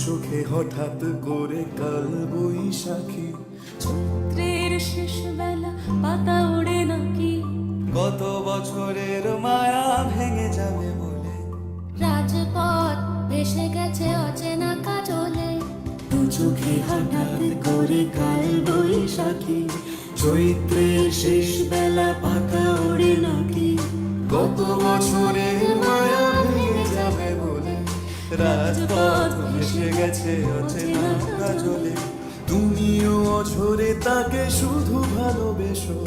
চোখে হঠাৎ করে কাল বৈশাখী, চৈত্রের শেষ বেলা পাতা ওড়ে নাকি, কত বছরের মায়া ভেঙে যাবে বলে, রাজপথ ভেসে গেছে অচেনা কাজলে, দু চোখে হঠাৎ করে কাল বৈশাখী, চৈত্রের শেষ বেলা পাতা ওড়ে নাকি, কত বছরের মায়া ভেঙে যাবে বলে, রাজপথ ভেসে গেছে অচেনা কাজলে, তুমিও অঝরে তাকে শুধু ভালোবেসো।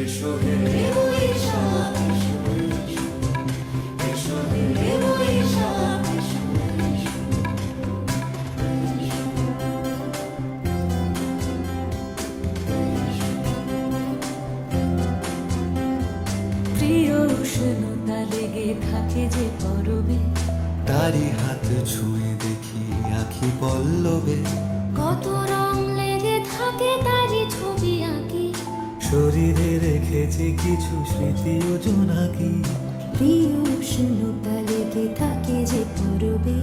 এসো হে বৈশাখ, এসো, এসো, এসো হে বৈশাখ, এসো, এসো, প্রিয় উষ্ণতা লেগে থাকে যে পরবে, তারি হাত ছুঁয়ে দেখি আখি পল্লবে, কত রং লেগে থাকে তারই ছবি আঁকি, শরীরে রেখেছি কিছু স্মৃতি ও জোনাকি, প্রিয় উষ্ণতা লেগে থাকে যে পরবে,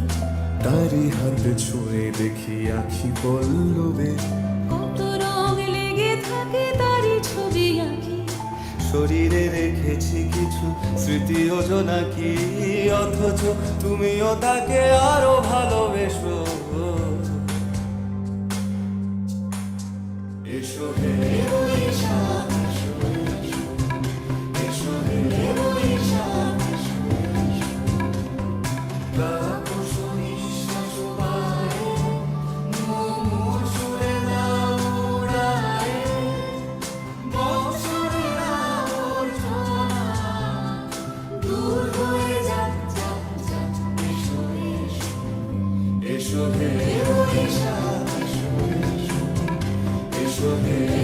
তারি হাত ছুঁয়ে দেখি আখি পল্লবে, কত রং লেগে থাকে তারই ছবি আঁকি, শরীরে রেখেছি কিছু স্মৃতি ও জোনাকি, অথচ তুমিও তাকে আরো ভালোবেসো। এসো হে বৈশাখ, এসো, এসো, এসো হে বৈশাখ, এসো, এসো, তাপস নিঃশ্বাস পায়ে, মোর সুরে দাও উড়ায়ে, বৎসরের আবর্জনা দূর হয়ে যাক, যাক, যাক, এসো, এসো, এসো হে বৈশাখ, এসো, এসো, এসো হে